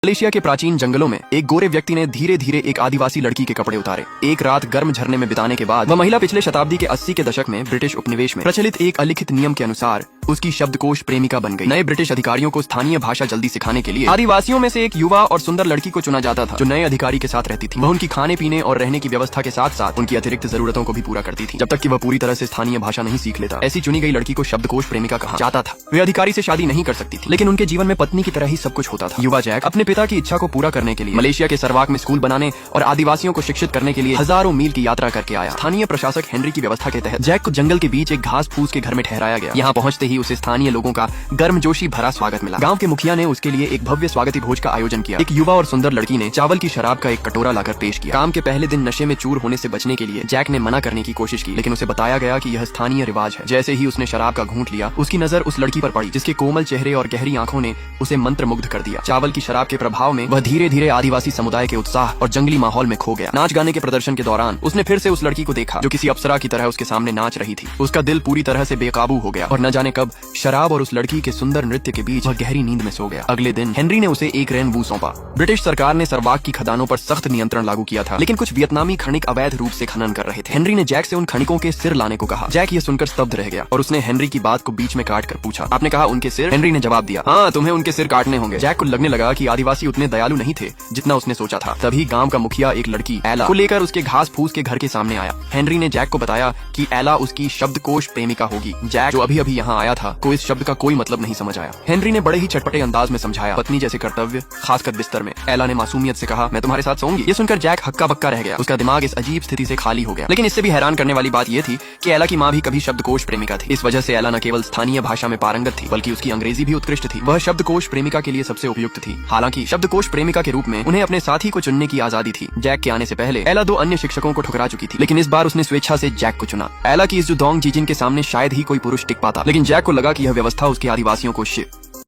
Malaysia के प्राचीन जंगलों में एक गोरे व्यक्ति ने धीरे धीरे एक आदिवासी लड़की के कपड़े उतारे। एक रात गर्म झरने में बिताने के बाद वह महिला पिछले शताब्दी के 80 के दशक में ब्रिटिश उपनिवेश में प्रचलित एक अलिखित नियम के अनुसार उसकी शब्दकोश प्रेमिका बन गई। नए ब्रिटिश अधिकारियों को स्थानीय भाषा जल्दी सिखाने के लिए आदिवासियों में से एक युवा और सुंदर लड़की को चुना जाता था, जो नए अधिकारी के साथ रहती थी। वह उनकी खाने पीने और रहने की व्यवस्था के साथ साथ उनकी अतिरिक्त जरूरतों को भी पूरा करती थी, जब तक कि वह पूरी तरह से स्थानीय भाषा नहीं सीख लेता। ऐसी चुनी गई लड़की को शब्दकोश प्रेमिका कहा जाता था। वे अधिकारी से शादी नहीं कर सकती थी, लेकिन उनके जीवन में पत्नी की तरह ही सब कुछ होता था। युवा जैक अपने पिता की इच्छा को पूरा करने के लिए मलेशिया के सरवाक में स्कूल बनाने और आदिवासियों को शिक्षित करने के लिए हजारों मील की यात्रा करके आया। स्थानीय प्रशासक हेनरी की व्यवस्था के तहत जैक को जंगल के बीच एक घास फूस के घर में ठहराया गया। यहाँ पहुँचते ही उसे स्थानीय लोगों का गर्मजोशी भरा स्वागत मिला। गांव के मुखिया ने उसके लिए एक भव्य स्वागती भोज का आयोजन किया। एक युवा और सुंदर लड़की ने चावल की शराब का एक कटोरा लाकर पेश किया। काम के पहले दिन नशे में चूर होने से बचने के लिए जैक ने मना करने की कोशिश की, लेकिन उसे बताया गया कि यह स्थानीय रिवाज है। जैसे ही उसने शराब का घूंट लिया, उसकी नजर उस लड़की पर पड़ी, जिसके कोमल चेहरे और गहरी आंखों ने उसे मंत्रमुग्ध कर दिया। चावल की शराब के प्रभाव में वह धीरे धीरे आदिवासी समुदाय के उत्साह और जंगली माहौल में खो गया। नाच गाने के प्रदर्शन के दौरान उसने फिर से उस लड़की को देखा, जो किसी अप्सरा की तरह उसके सामने नाच रही थी। उसका दिल पूरी तरह से बेकाबू हो गया और न जाने कब शराब और उस लड़की के सुंदर नृत्य के बीच वह गहरी नींद में सो गया। अगले दिन हेनरी ने उसे एक रेनबू सौंपा। ब्रिटिश सरकार ने सरवाक की खदानों पर सख्त नियंत्रण लागू किया था, लेकिन कुछ वियतनामी खनिक अवैध रूप से खनन कर रहे थे। हेनरी ने जैक से उन खनिकों के सिर लाने को कहा। जैक ये सुनकर स्तब्ध रह गया और उसने हेनरी की बात को बीच में काट कर पूछा, आपने कहा उनके सिर? हेनरी ने जवाब दिया, हाँ, तुम्हें उनके सिर काटने होंगे। जैक को लगने लगा कि आदिवासी उतने दयालु नहीं थे जितना उसने सोचा था। तभी गांव का मुखिया एक लड़की एला को लेकर उसके घास फूस के घर के सामने आया। हेनरी ने जैक को बताया कि एला उसकी शब्दकोश प्रेमिका होगी। जैक, जो अभी अभी यहाँ आया था, को इस शब्द का कोई मतलब नहीं समझ आया। हेनरी ने बड़े ही चटपटे अंदाज में समझाया, पत्नी जैसे कर्तव्य, खासकर बिस्तर में। एला ने मासूमियत से कहा, मैं तुम्हारे साथ सोऊंगी। ये सुनकर जैक हक्का बक्का रह गया। उसका दिमाग इस अजीब स्थिति से खाली हो गया। लेकिन इससे भी हैरान करने वाली बात यह थी कि एला की माँ भी कभी शब्दकोश प्रेमिका थी। इस वजह से एला न केवल स्थानीय भाषा में पारंगत थी, बल्कि उसकी अंग्रेजी भी उत्कृष्ट थी। वह शब्दकोश प्रेमिका के लिए सबसे उपयुक्त थी। हालांकि शब्दकोश प्रेमिका के रूप में उन्हें अपने साथी को चुनने की आजादी थी। जैक के आने से पहले एला 2 अन्य शिक्षकों को ठुकरा चुकी थी, लेकिन इस बार उसने स्वेच्छा से जैक को चुना। एला की इस जुदोंग जीजिन के सामने शायद ही कोई पुरुष टिक पाता, लेकिन जैक को लगा कि यह व्यवस्था उसके आदिवासियों को